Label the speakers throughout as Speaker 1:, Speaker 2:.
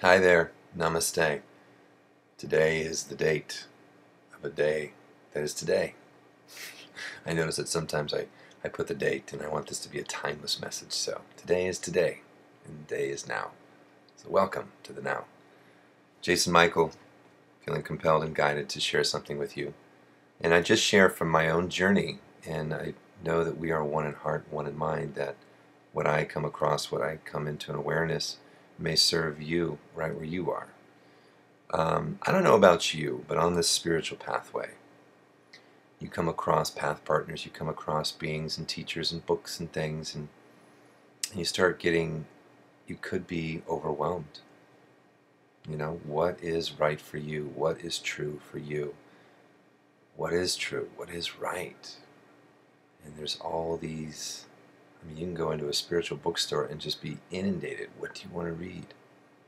Speaker 1: Hi there, namaste. Today is the date of a day that is today. I notice that sometimes I put the date and I want this to be a timeless message. So today is today and the day is now. So welcome to the now. Jason Michael, feeling compelled and guided to share something with you. And I just share from my own journey, and I know that we are one in heart, one in mind, that what I come across, what I come into an awareness may serve you right where you are. I don't know about you, but on this spiritual pathway, you come across path partners, you come across beings and teachers and books and things, and you start getting, you could be overwhelmed. You know, what is right for you? What is true for you? What is true? What is right? And there's all these, you can go into a spiritual bookstore and just be inundated. What do you want to read?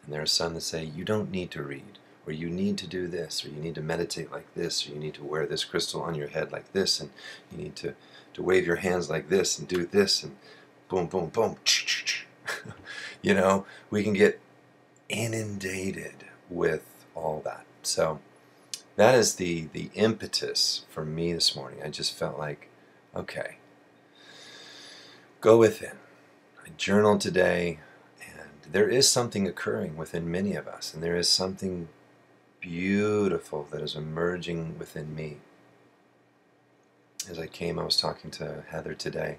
Speaker 1: And there are some that say, you don't need to read, or you need to do this, or you need to meditate like this, or you need to wear this crystal on your head like this, and you need to wave your hands like this, and do this, and boom, boom, boom. You know, we can get inundated with all that. So that is the impetus for me this morning. I just felt like, okay, go within. I journaled today, and there is something occurring within many of us, and there is something beautiful that is emerging within me. As I came, I was talking to Heather today,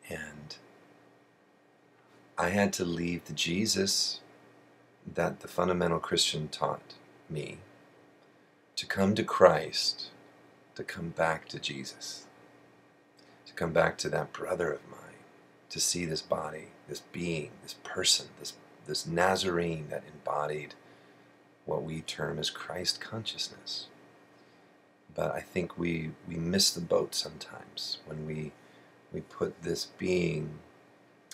Speaker 1: and I had to leave the Jesus that the fundamental Christian taught me, to come to Christ, to come back to Jesus, to come back to that brother of mine, to see this body, this being, this person, this Nazarene that embodied what we term as Christ consciousness. But I think we miss the boat sometimes when we put this being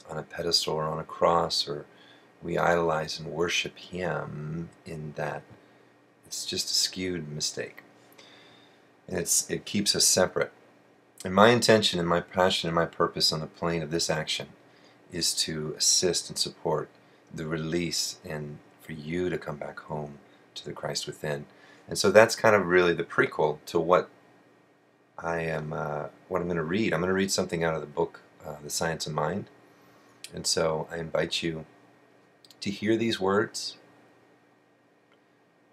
Speaker 1: on a pedestal or on a cross, or we idolize and worship him in that. It's just a skewed mistake. And it keeps us separate. And my intention and my passion and my purpose on the plane of this action is to assist and support the release and for you to come back home to the Christ within. And so that's kind of really the prequel to what I'm going to read. I'm going to read something out of the book, The Science of Mind. And so I invite you to hear these words,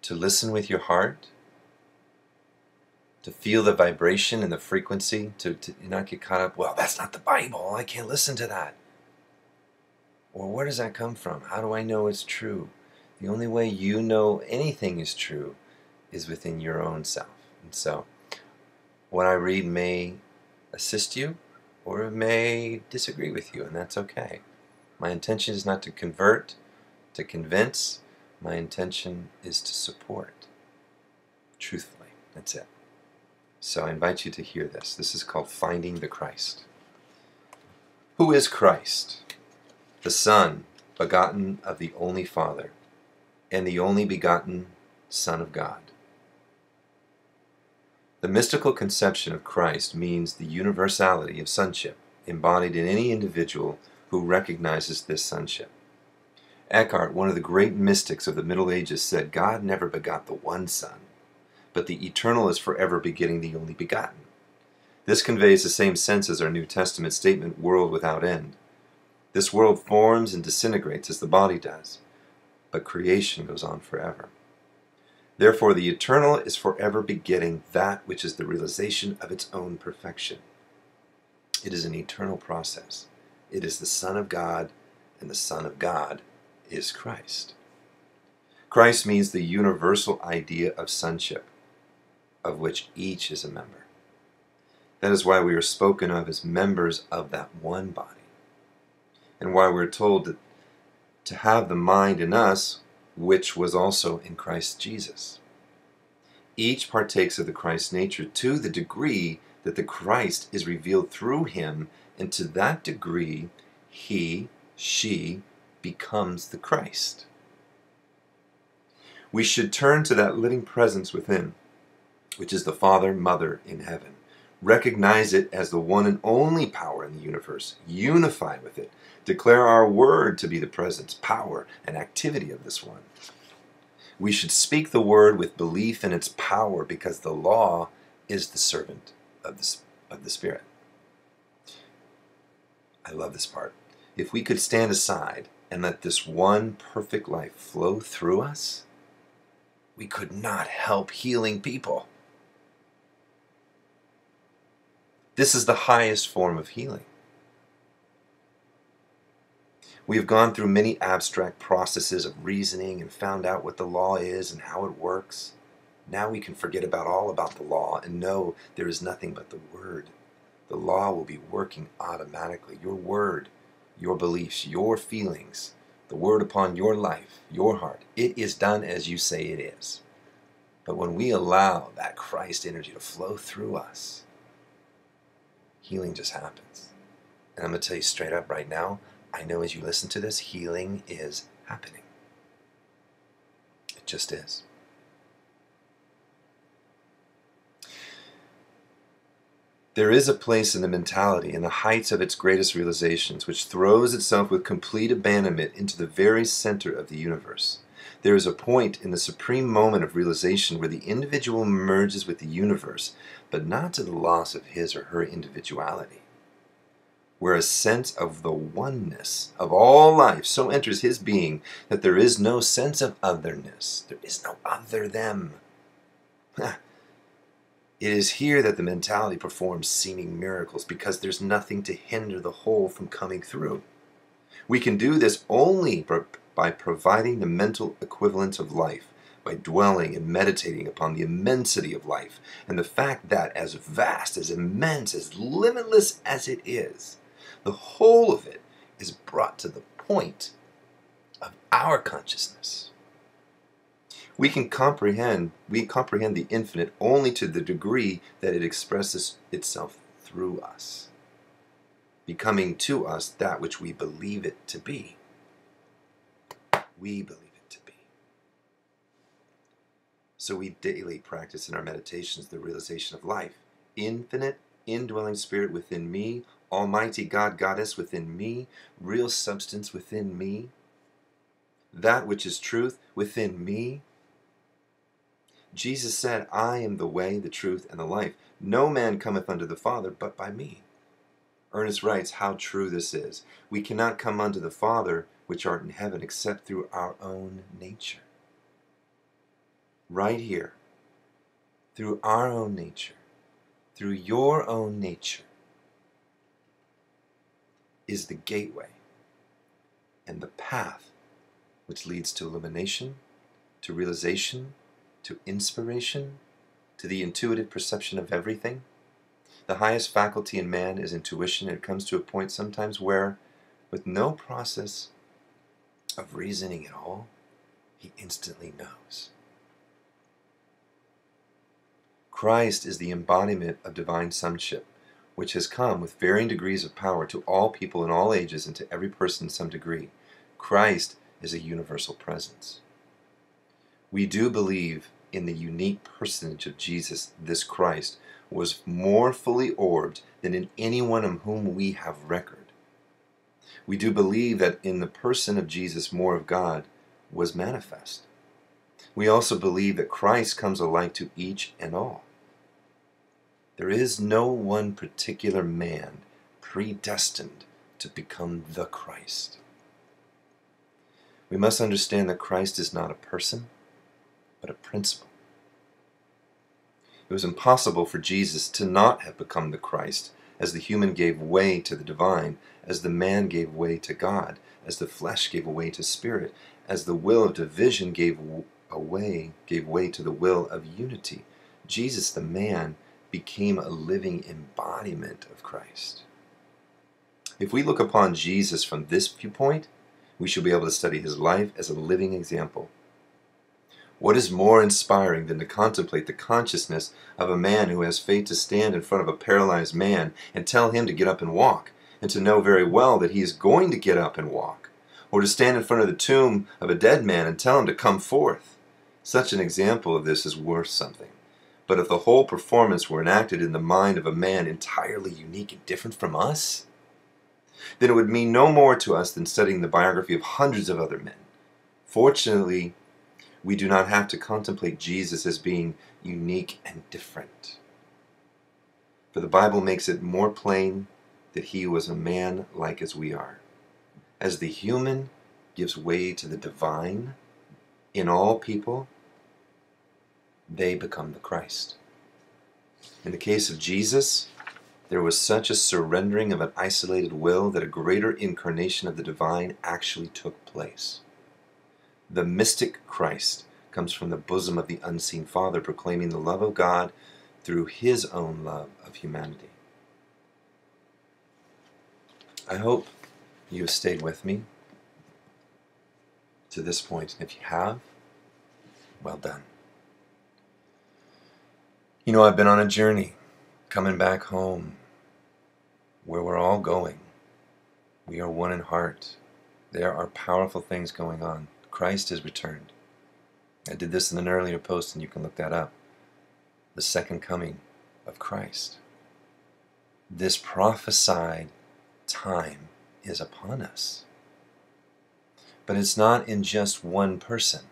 Speaker 1: to listen with your heart, to feel the vibration and the frequency, to not get caught up, well, that's not the Bible, I can't listen to that. Or where does that come from? How do I know it's true? The only way you know anything is true is within your own self. And so what I read may assist you, or it may disagree with you, and that's okay. My intention is not to convert, to convince. My intention is to support, truthfully. That's it. So I invite you to hear this. This is called Finding the Christ. Who is Christ? The Son, begotten of the only Father, and the only begotten Son of God. The mystical conception of Christ means the universality of sonship, embodied in any individual who recognizes this sonship. Eckhart, one of the great mystics of the Middle Ages, said, God never begot the one Son, but the eternal is forever begetting the only begotten. This conveys the same sense as our New Testament statement, world without end. This world forms and disintegrates as the body does, but creation goes on forever. Therefore, the eternal is forever begetting that which is the realization of its own perfection. It is an eternal process. It is the Son of God, and the Son of God is Christ. Christ means the universal idea of sonship, of which each is a member. That is why we are spoken of as members of that one body, and why we're told to have the mind in us, which was also in Christ Jesus. Each partakes of the Christ nature to the degree that the Christ is revealed through him, and to that degree he, she, becomes the Christ. We should turn to that living presence within, which is the Father, Mother in heaven, Recognize it as the one and only power in the universe. Unify with it. Declare our word to be the presence, power, and activity of this one. We should speak the word with belief in its power, because the law is the servant of the Spirit. I love this part. If we could stand aside and let this one perfect life flow through us, we could not help healing people. This is the highest form of healing. We have gone through many abstract processes of reasoning and found out what the law is and how it works. Now we can forget all about the law and know there is nothing but the Word. The law will be working automatically. Your word, your beliefs, your feelings, the word upon your life, your heart. It is done as you say it is. But when we allow that Christ energy to flow through us, healing just happens. And I'm going to tell you straight up right now, I know as you listen to this, healing is happening. It just is. There is a place in the mentality, in the heights of its greatest realizations, which throws itself with complete abandonment into the very center of the universe. There is a point in the supreme moment of realization where the individual merges with the universe, but not to the loss of his or her individuality. Where a sense of the oneness of all life so enters his being that there is no sense of otherness. There is no other them. It is here that the mentality performs seeming miracles, because there's nothing to hinder the whole from coming through. We can do this only by providing the mental equivalent of life, by dwelling and meditating upon the immensity of life, and the fact that as vast, as immense, as limitless as it is, the whole of it is brought to the point of our consciousness. We comprehend the infinite only to the degree that it expresses itself through us, becoming to us that which we believe it to be. We believe it to be. So we daily practice in our meditations the realization of life, infinite, indwelling spirit within me, Almighty God, Goddess within me, real substance within me, that which is truth within me. Jesus said, I am the way, the truth, and the life. No man cometh unto the Father but by me. Ernest writes how true this is. We cannot come unto the Father which art in heaven except through our own nature. Right here, through our own nature, through your own nature, is the gateway and the path which leads to illumination, to realization, to inspiration, to the intuitive perception of everything. The highest faculty in man is intuition, and it comes to a point sometimes where, with no process of reasoning at all, he instantly knows. Christ is the embodiment of divine sonship, which has come with varying degrees of power to all people in all ages and to every person in some degree. Christ is a universal presence. We do believe in the unique personage of Jesus. This Christ was more fully orbed than in anyone of whom we have record. We do believe that in the person of Jesus more of God was manifest. We also believe that Christ comes alike to each and all. There is no one particular man predestined to become the Christ. We must understand that Christ is not a person, but a principle. It was impossible for Jesus to not have become the Christ, as the human gave way to the divine, as the man gave way to God, as the flesh gave way to spirit, as the will of division gave way to the will of unity. Jesus, the man, became a living embodiment of Christ. If we look upon Jesus from this viewpoint, we shall be able to study his life as a living example. What is more inspiring than to contemplate the consciousness of a man who has faith to stand in front of a paralyzed man and tell him to get up and walk, and to know very well that he is going to get up and walk, or to stand in front of the tomb of a dead man and tell him to come forth? Such an example of this is worth something. But if the whole performance were enacted in the mind of a man entirely unique and different from us, then it would mean no more to us than studying the biography of hundreds of other men. Fortunately, we do not have to contemplate Jesus as being unique and different. For the Bible makes it more plain that he was a man like as we are. As the human gives way to the divine in all people, they become the Christ. In the case of Jesus, there was such a surrendering of an isolated will that a greater incarnation of the divine actually took place. The mystic Christ comes from the bosom of the unseen Father, proclaiming the love of God through his own love of humanity. I hope you have stayed with me to this point, and if you have, well done. You know, I've been on a journey coming back home where we're all going. We are one in heart. There are powerful things going on. Christ has returned. I did this in an earlier post, and you can look that up. The second coming of Christ. This prophesied time is upon us. But it's not in just one person.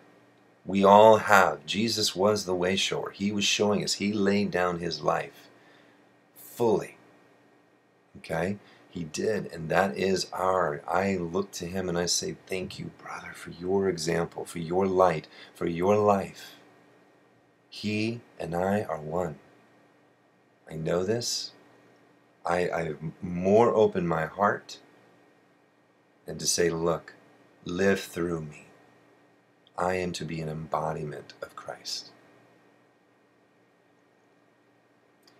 Speaker 1: We all have. Jesus was the way shower. He was showing us. He laid down his life fully. Okay? He did, and that is I look to him and I say, thank you, brother, for your example, for your light, for your life. He and I are one. I know this. I've more opened my heart than to say, look, live through me. I am to be an embodiment of Christ.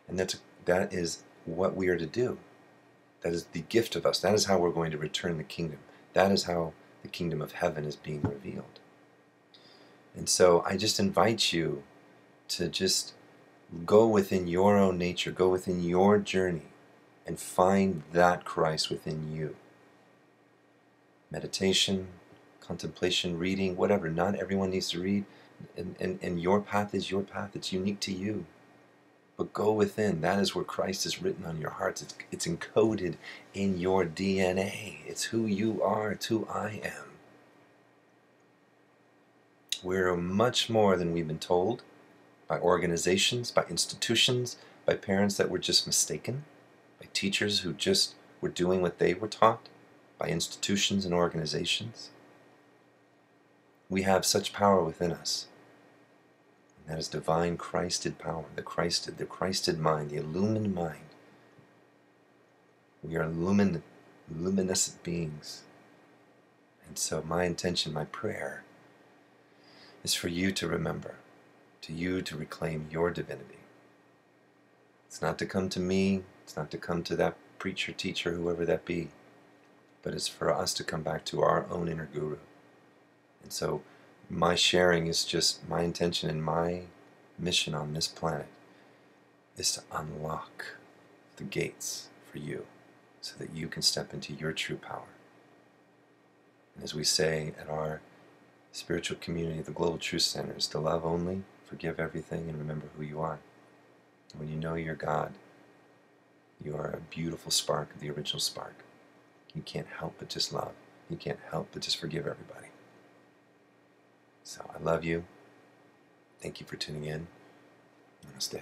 Speaker 1: And that is what we are to do. That is the gift of us. That is how we're going to return the kingdom. That is how the kingdom of heaven is being revealed. And so I just invite you to just go within your own nature, go within your journey, and find that Christ within you. Meditation, contemplation, reading, whatever. Not everyone needs to read. And your path is your path. It's unique to you. But go within. That is where Christ is written on your hearts. It's encoded in your DNA. It's who you are. It's who I am. We're much more than we've been told by organizations, by institutions, by parents that were just mistaken, by teachers who just were doing what they were taught, by institutions and organizations. We have such power within us. And that is divine Christed power, the Christed mind, the illumined mind. We are luminescent beings. And so my intention, my prayer, is for you to remember, to you to reclaim your divinity. It's not to come to me, it's not to come to that preacher, teacher, whoever that be, but it's for us to come back to our own inner guru. And so my sharing is just my intention and my mission on this planet is to unlock the gates for you so that you can step into your true power. And as we say at our spiritual community, the Global Truth Center, is to love only, forgive everything, and remember who you are. And when you know you're God, you are a beautiful spark of the original spark. You can't help but just love. You can't help but just forgive everybody. So I love you. Thank you for tuning in. Namaste.